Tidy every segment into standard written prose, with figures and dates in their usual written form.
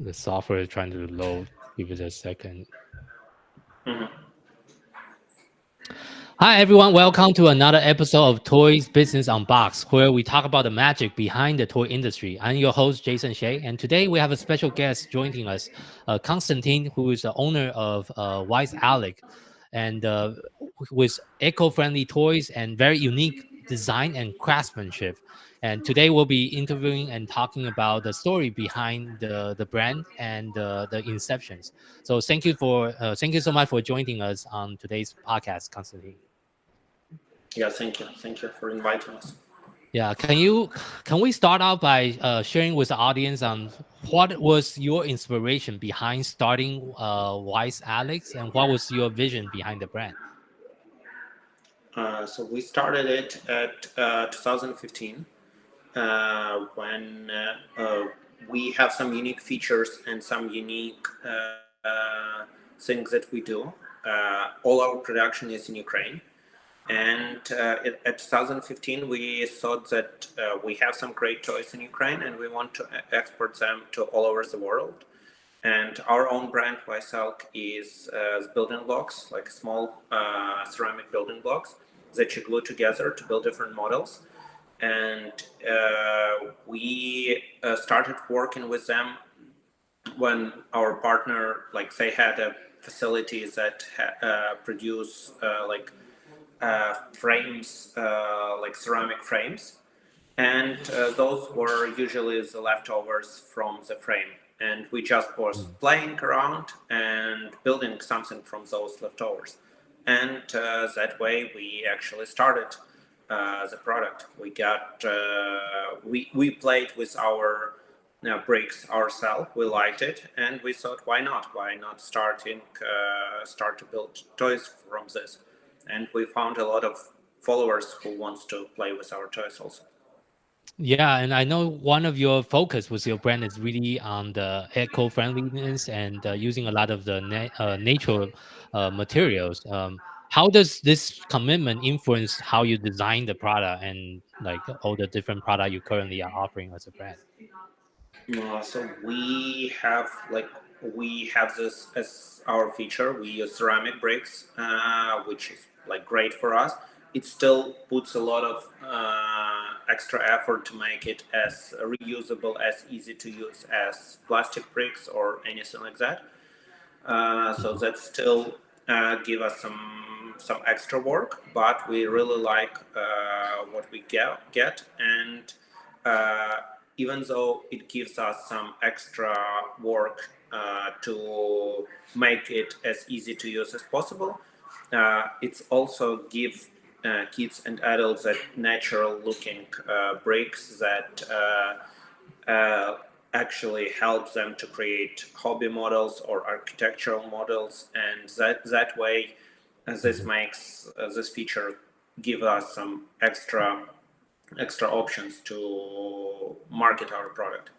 The software is trying to load. Give it a second. Mhm. Hi, everyone. Welcome to another episode of Toy Business Unboxed, where we talk about the magic behind the toy industry. I'm your host, Jason Hsieh, and today we have a special guest joining us, Kostiantyn, who is the owner of Wise Elk, and with eco-friendly toys and very unique design and craftsmanship. And today we'll be interviewing and talking about the story behind the brand and the inceptions. So thank you so much for joining us on today's podcast, Konstantin. Yeah, thank you. Thank you for inviting us. Yeah, can we start out by sharing with the audience on what was your inspiration behind starting Wise Alex, and what was your vision behind the brand? So we started it at 2015 when we have some unique features and some unique things that we do. All our production is in Ukraine. And at 2015, we thought that we have some great toys in Ukraine and we want to export them to all over the world. And our own brand, Wise Elk, is building blocks, like small ceramic building blocks that you glue together to build different models. And we started working with them when our partner, like they had a facility that produce frames, like ceramic frames, and those were usually the leftovers from the frame. And we just was Mm. playing around and building something from those leftovers. And that way we actually started the product. We played with our bricks ourselves. We liked it, and we thought, why not? Why not start to build toys from this? And we found a lot of followers who wants to play with our toys also. Yeah, and I know one of your focus with your brand is really on the eco-friendliness and using a lot of the natural materials. How does this commitment influence how you design the product and like all the different product you currently are offering as a brand? So we have this as our feature. We use ceramic bricks, which is like great for us. It still puts a lot of extra effort to make it as reusable, as easy to use as plastic bricks or anything like that. So Mhm. that still give us some extra work, but we really like what we get, and uh, even though it gives us some extra work to make it as easy to use as possible, it's also give kids and adults that natural looking bricks that actually helps them to create hobby models or architectural models, and that way this Mhm. makes this feature give us some extra options to market our product.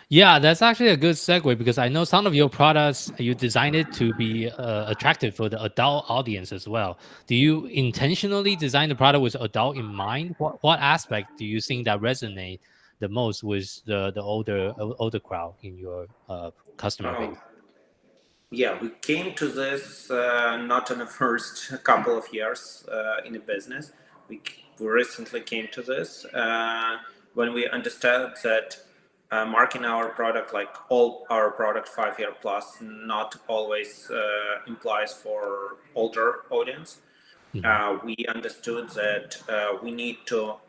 Yeah, that's actually a good segue because I know some of your products you designed it to be attractive for the adult audience as well. Do you intentionally design the product with adult in mind? What aspect do you think that resonate the most with the older crowd in your customer Oh, base? yeah, we came to this not in the first couple of years in the business. We recently came to this when we understood that marking our product, like all our product 5 year plus, not always implies for older audience. Mhm. We understood that we need to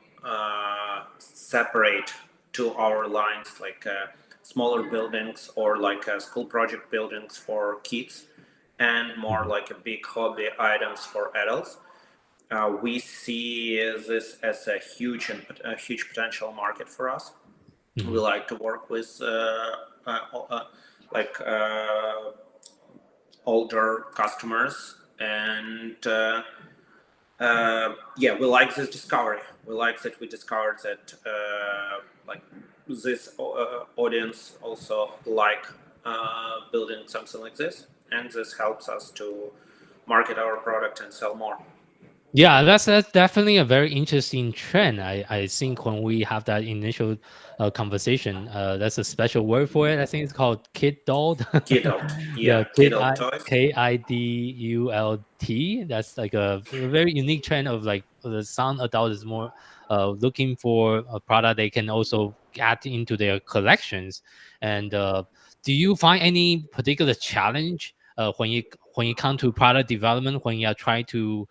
separate to our lines, like smaller buildings or like school project buildings for kids, and more Mhm. like a big hobby items for adults. We see this as a huge potential market for us. We Mhm. like to work with uh, uh, like older customers, and yeah, we like this discovery. We like that we discovered that like this audience also like building something like this, and this helps us to market our product and sell more. Yeah, that's definitely a very interesting trend. I think when we have that initial conversation, that's a special word for it. I think it's called KIDULT. KIDULT, Yeah, yeah, KIDULT toys. KIDULT. That's like a very unique trend of like some adult is more looking for a product they can also add into their collections. And do you find any particular challenge when you come to product development when you are trying to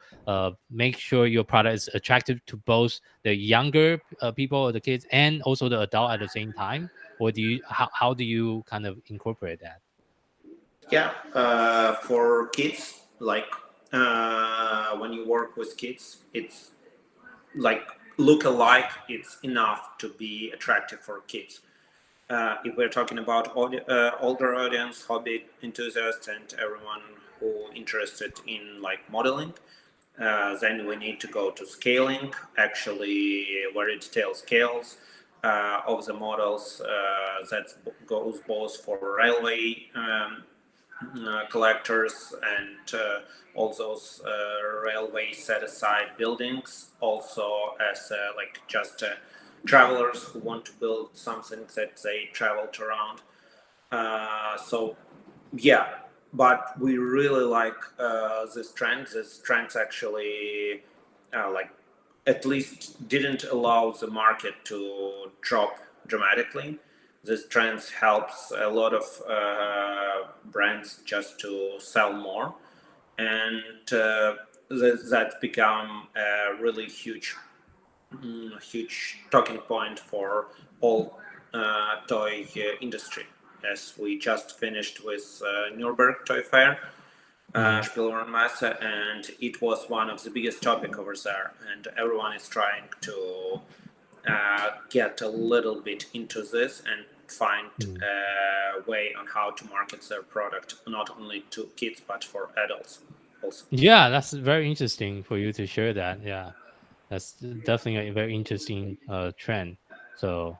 make sure your product is attractive to both the younger people or the kids and also the adult at the same time? Or do you how do you kind of incorporate that? Yeah, for kids, like when you work with kids, it's like look alike. It's enough to be attractive for kids. If we're talking about older audience, hobby enthusiasts, and everyone who interested in like modeling, then we need to go to scaling, actually very detailed scales of the models. That goes both for railway collectors and all those railway set aside buildings, also as like just travelers who want to build something that they traveled around. So yeah, but we really like this trend. This trend actually like at least didn't allow the market to drop dramatically. This trend helps a lot of brands just to sell more, and that's become a really huge talking point for all toy industry. As we just finished with Nuremberg Toy Fair, Mhm. Spielwarenmesse, and it was one of the biggest topic over there, and everyone is trying to get a little bit into this and find Mhm. a way on how to market their product not only to kids but for adults also. Yeah, that's very interesting for you to share that. Yeah, that's definitely a very interesting trend. So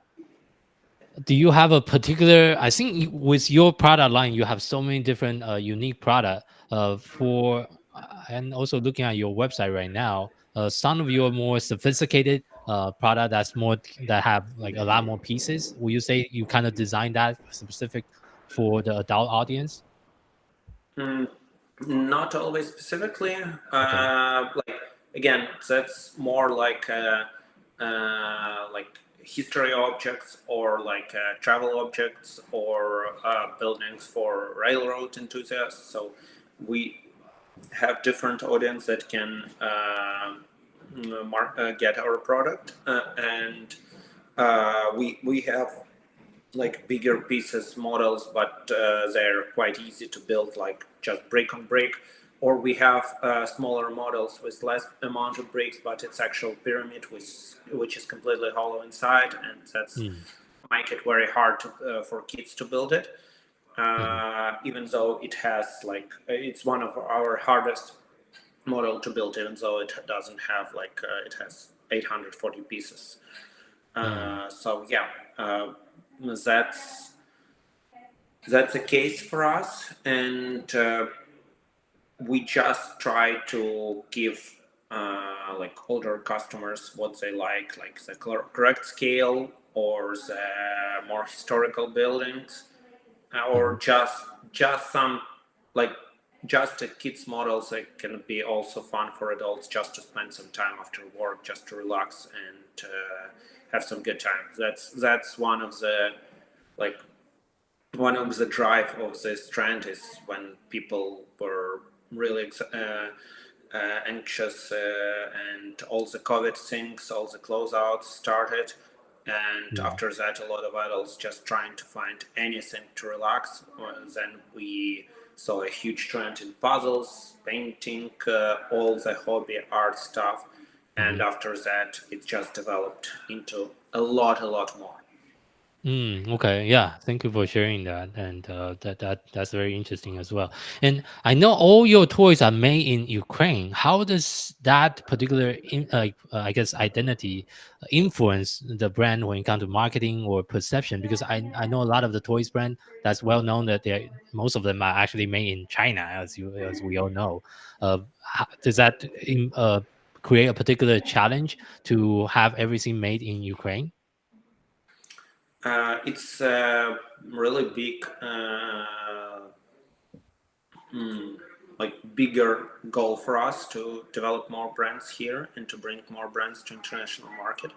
do you have a particular I think with your product line you have so many different unique product for and also looking at your website right now, some of your more sophisticated product that's more that have like a lot more pieces. Will you say you kind of design that specific for the adult audience? Mm, Not always specifically. Okay. Like again, that's more like history objects or like travel objects or buildings for railroad enthusiasts. So we have different audience that can get our product, and we have like bigger pieces models, but they're quite easy to build, like just brick on brick. Or we have smaller models with less amount of bricks, but it's actual pyramid which is completely hollow inside, and that's Mm. make it very hard for kids to build it. Mhm. Even though it has like it's one of our hardest model to build, even though it doesn't have like it has 840 pieces. Mm. So yeah, that's that's a case for us, and we just try to give like older customers what they like the correct scale or the more historical buildings, or Mhm. just some like just the kids models that can be also fun for adults just to spend some time after work, just to relax and have some good time. That's like one of the drive of this trend is when people were really anxious and all the COVID things, all the closeouts started. And Mm. after that, a lot of adults just trying to find anything to relax. Then we saw a huge trend in puzzles, painting, all the hobby art stuff. And Mhm. after that, it just developed into a lot more. Okay, yeah. Thank you for sharing that, and that's very interesting as well. And I know all your toys are made in Ukraine. How does that particular, I guess, identity influence the brand when it comes to marketing or perception? Because I know a lot of the toys brand that's well known that they most of them are actually made in China, as we all know. Does that create a particular challenge to have everything made in Ukraine? It's a really big, like bigger goal for us to develop more brands here and to bring more brands to international market.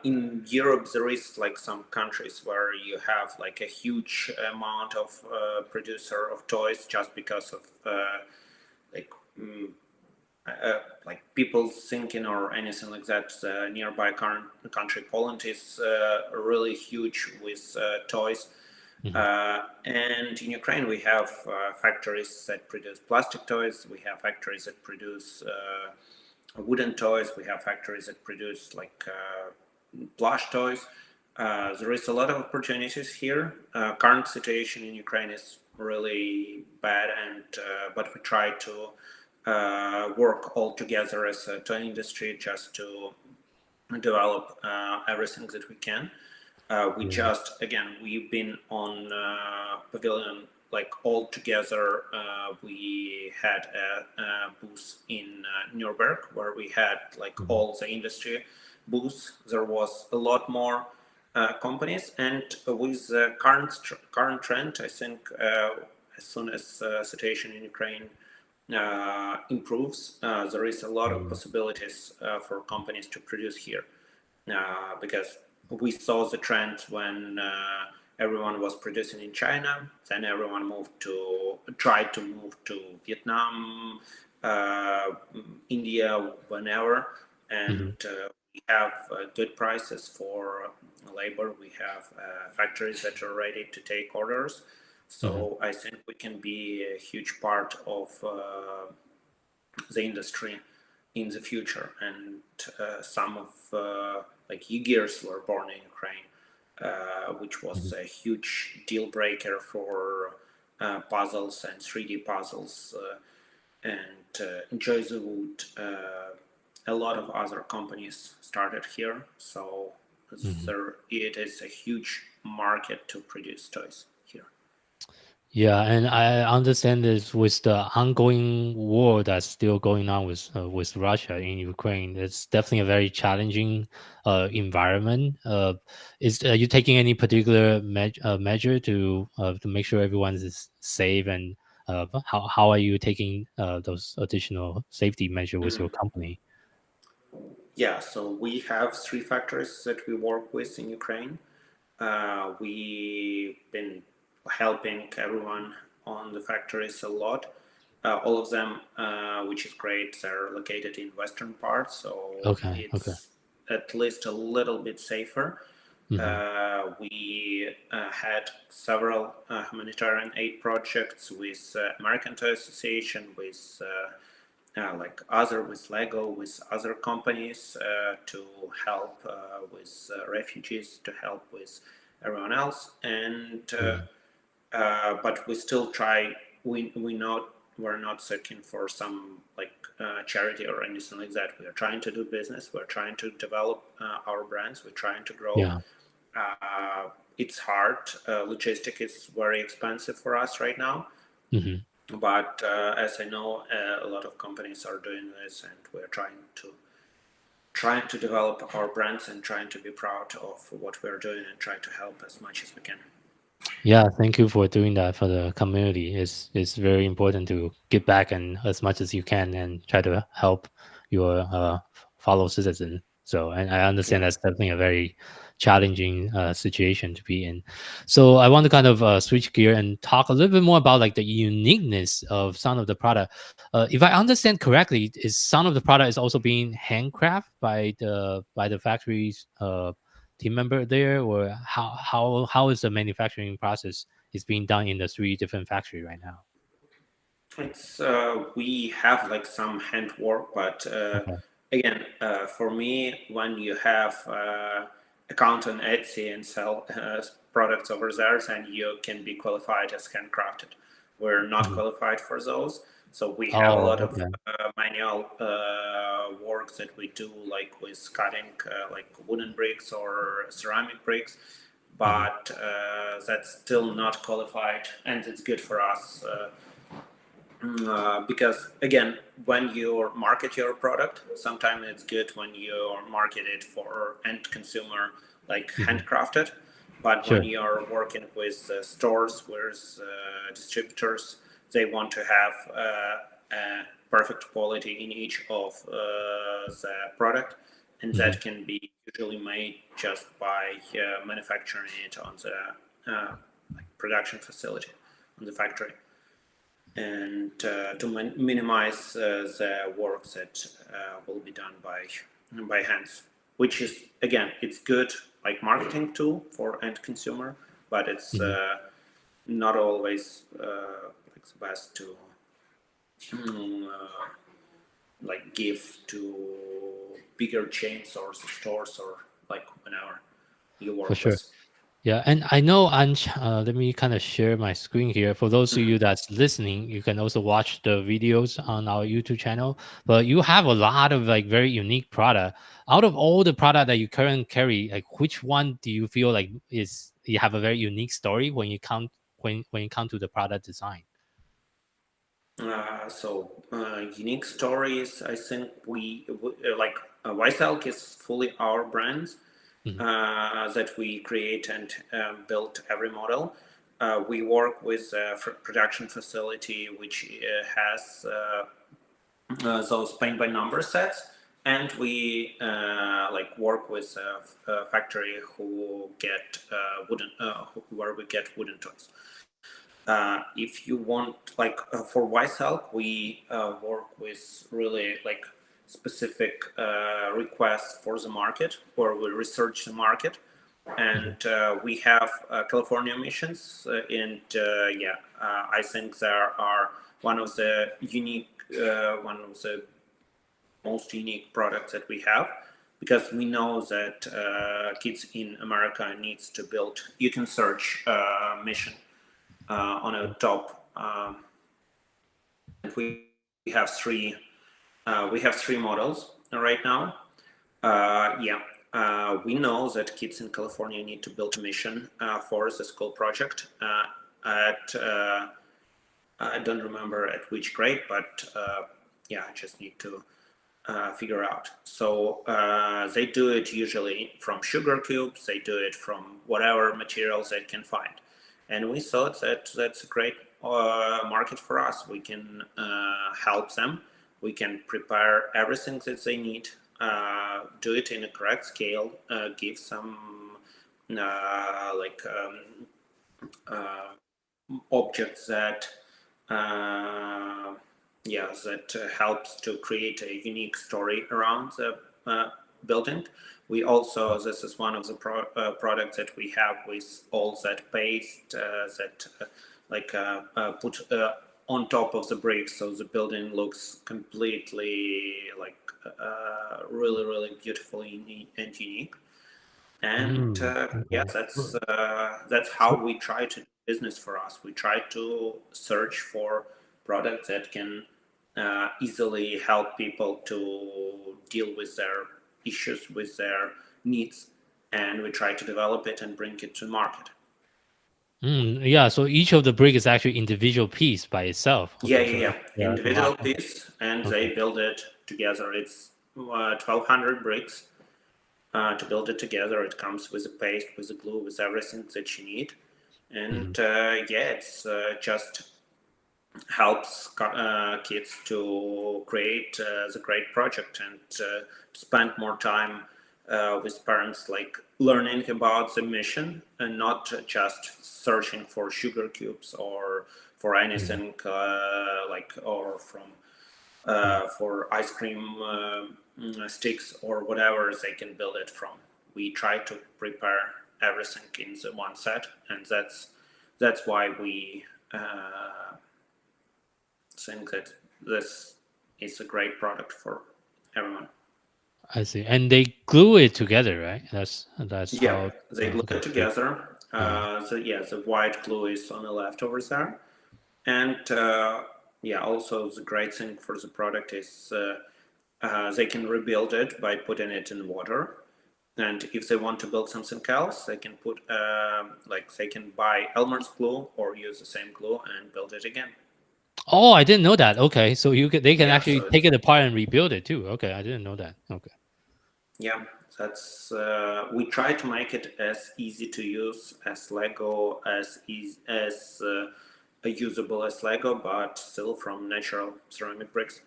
In Europe, there is like some countries where you have like a huge amount of producer of toys just because of like like people thinking or anything like that. Nearby country Poland is really huge with toys. And in Ukraine, we have factories that produce plastic toys. We have factories that produce wooden toys. We have factories that produce like plush toys. There is a lot of opportunities here. Current situation in Ukraine is really bad, and but we try to work all together as a toy industry just to develop everything that we can. We just, again, we've been on Pavilion like all together. We had a booth in Nuremberg where we had like all the industry booths. There was a lot more companies, and with the current trend, I think as soon as situation in Ukraine improves, there is a lot of possibilities for companies to produce here, because we saw the trend when everyone was producing in China, then everyone tried to move to Vietnam, India, whenever, and we have good prices for labor. We have factories that are ready to take orders. So I think we can be a huge part of the industry in the future. And some of like e-gears were born in Ukraine, which was a huge deal breaker for puzzles and 3D puzzles. And Enjoy the Wood, a lot of other companies started here. So it is a huge market to produce toys here. Yeah, and I understand this with the ongoing war that's still going on with Russia in Ukraine. It's definitely a very challenging environment. Are you taking any particular measure to make sure everyone is safe, and how are you taking those additional safety measures with your company? Yeah, so we have 3 factories that we work with in Ukraine. We've been helping everyone on the factories a lot. All of them, which is great, they're located in western part, so Okay. it's at least a little bit safer. We had several humanitarian aid projects with American Toy Association, with with Lego, with other companies to help with refugees, to help with everyone else. And but we still try. We're not searching for some charity or anything like that. We are trying to do business. We're trying to develop our brands. We're trying to grow. Yeah. It's hard. Logistic is very expensive for us right now. But as I know, a lot of companies are doing this, and we're trying to develop our brands and trying to be proud of what we're doing and try to help as much as we can. Yeah, thank you for doing that for the community. It's very important to give back and as much as you can and try to help your fellow citizens. So, and I understand that's definitely a very challenging situation to be in. So, I want to kind of switch gear and talk a little bit more about like the uniqueness of some of the product. If I understand correctly, is some of the product is also being handcrafted by the factories team member there, or how is the manufacturing process is being done in the 3 different factory right now? It's we have like some handwork, but again, for me, when you have account on Etsy and sell products over there, then you can be qualified as handcrafted. We're not qualified for those, so we have a lot of manual work that we do, like with cutting like wooden bricks or ceramic bricks, but that's still not qualified, and it's good for us. Because again, when you market your product, sometimes it's good when you market it for end consumer, like handcrafted. But when Sure. you're working with stores, with distributors, they want to have perfect quality in each of the product, and that can be usually made just by manufacturing it on the production facility, on the factory, and to minimize the work that will be done by hands, which is, again, it's good like marketing tool for end consumer, but it's not always like the best to like give to bigger chains or stores, or like whenever you For work sure. with. Yeah, and I know, Anj, let me kind of share my screen here. For those of you that's listening, you can also watch the videos on our YouTube channel. But you have a lot of like very unique product. Out of all the product that you currently carry, like which one do you feel like is you have a very unique story when you count when you come to the product design? Unique stories. I think we like Wise Elk is fully our brand Mhm. that we create and build every model. We work with a production facility which has those paint by number sets, and we like work with a factory who get where we get wooden toys. If you want, like for Wise Elk, we work with really like specific requests for the market, or we research the market, and we have California missions, and I think there are one of the most unique products that we have, because we know that kids in America needs to build. You can search mission on a top. We have three. We have three models right now. We know that kids in California need to build a mission for the school project at I don't remember at which grade, but I just need to figure out. So they do it usually from sugar cubes. They do it from whatever materials they can find. And we thought that that's a great market for us. We can help them. We can prepare everything that they need, do it in a correct scale, give some objects that helps to create a unique story around the building. We also, this is one of the products that we have with all that paste put on top of the bricks, so the building looks completely like really, really beautiful and unique. And Okay. that's how we try to do business for us. We try to search for products that can easily help people to deal with their issues, with their needs, and we try to develop it and bring it to market. Yeah, so each of the brick is actually individual piece by itself. Okay, so yeah, Individual piece, and okay. they build it together. It's 1,200 bricks to build it together. It comes with a paste, with a glue, with everything that you need, and it's just helps kids to create the great project and spend more time with parents, like learning about the mission and not just searching for sugar cubes or for anything or from for ice cream sticks or whatever they can build it from. We try to prepare everything in the one set, and that's why we think that this is a great product for everyone. I see. And they glue it together, right? That's Yeah, how. they glue Okay, it good. together. The white glue is on the leftovers there, and also the great thing for the product is they can rebuild it by putting it in water. And if they want to build something else, they can put they can buy Elmer's glue or use the same glue and build it again. Oh, I didn't know that. Okay, so they can Yeah, actually so take it's it apart and rebuild it too. Okay, I didn't know that. Okay. yeah, that's we try to make it as easy to use as Lego, as usable as Lego, but still from natural ceramic bricks.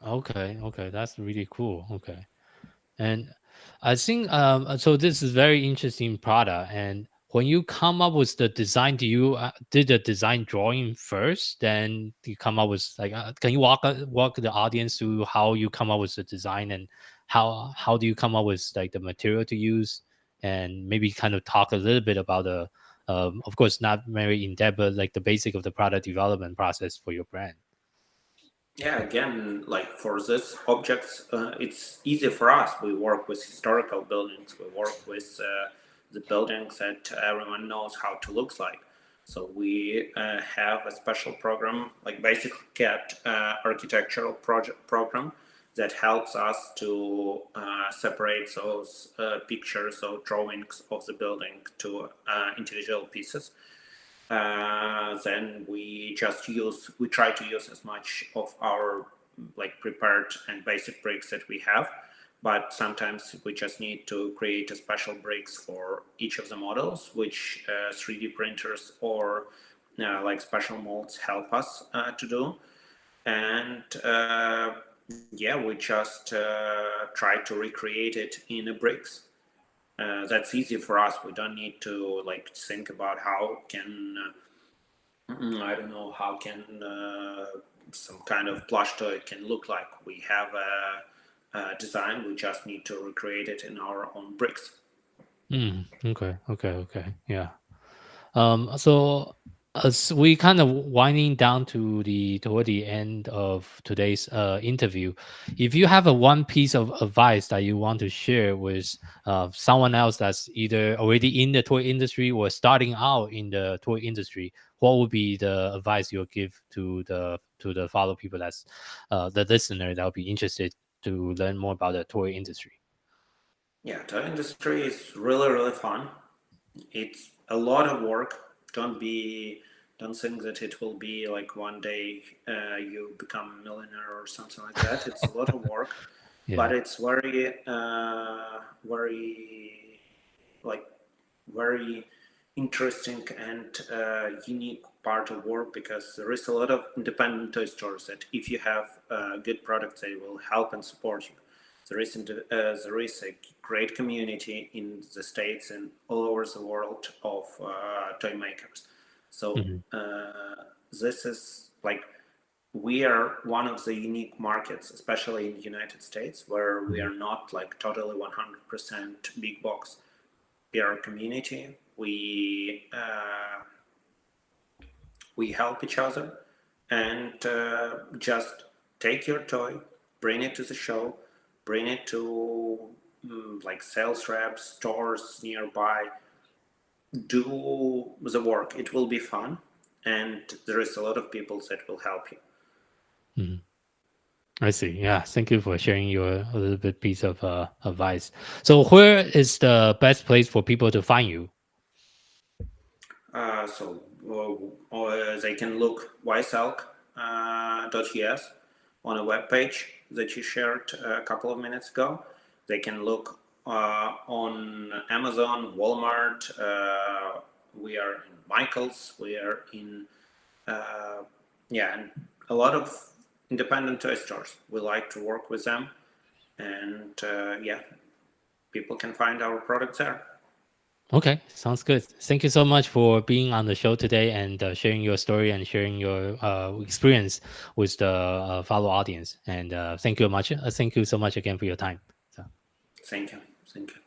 Okay, okay, that's really cool. Okay. And I think so this is very interesting product. And when you come up with the design, do you did the design drawing first, then you come up with like can you walk the audience through how you come up with the design, and how do you come up with like the material to use, and maybe kind of talk a little bit about the of course not very in depth, but like the basic of the product development process for your brand. Yeah, again, like for this objects, it's easy for us. We work with historical buildings. We work with the buildings that everyone knows how to looks like. So we have a special program, like basic CAD architectural project program, that helps us to separate those pictures or drawings of the building to individual pieces. Then we try to use as much of our like prepared and basic bricks that we have, but sometimes we just need to create a special bricks for each of the models, which 3D printers or like special molds help us to do. And yeah, we just try to recreate it in a bricks. That's easy for us. We don't need to like think about how can I don't know how can some kind of plush toy can look like. We have a design. We just need to recreate it in our own bricks. Okay, okay, okay, yeah. So as we kind of winding down to the toward the end of today's interview, if you have a one piece of advice that you want to share with someone else that's either already in the toy industry or starting out in the toy industry, what would be the advice you'll give to the follow people that's the listener that will be interested to learn more about the toy industry? Yeah, toy industry is really fun. It's a lot of work. Don't think that it will be like one day you become a millionaire or something like that. It's a lot of work, but Yeah. it's very like very interesting and unique part of work, because there is a lot of independent toy stores that if you have good products, they will help and support you. There is a great community in the States and all over the world of toy makers. So Mhm. this is like we are one of the unique markets, especially in the United States, where we Mhm. are not like totally 100% big box. We are a community. We help each other, and just take your toy, bring it to the show, bring it to like sales reps, stores nearby. Do the work. It will be fun, and there is a lot of people that will help you. Mhm. I see. Yeah. Thank you for sharing your a little bit piece of advice. So, where is the best place for people to find you? They can look Wise Elk .us on a web page that you shared a couple of minutes ago. They can look on Amazon, Walmart. We are in Michaels. We are in yeah, and a lot of independent toy stores. We like to work with them, and yeah, people can find our products there. Okay, sounds good. Thank you so much for being on the show today and sharing your story and sharing your experience with the follow audience. And thank you much. Thank you so much again for your time. So. Thank you. Thank you.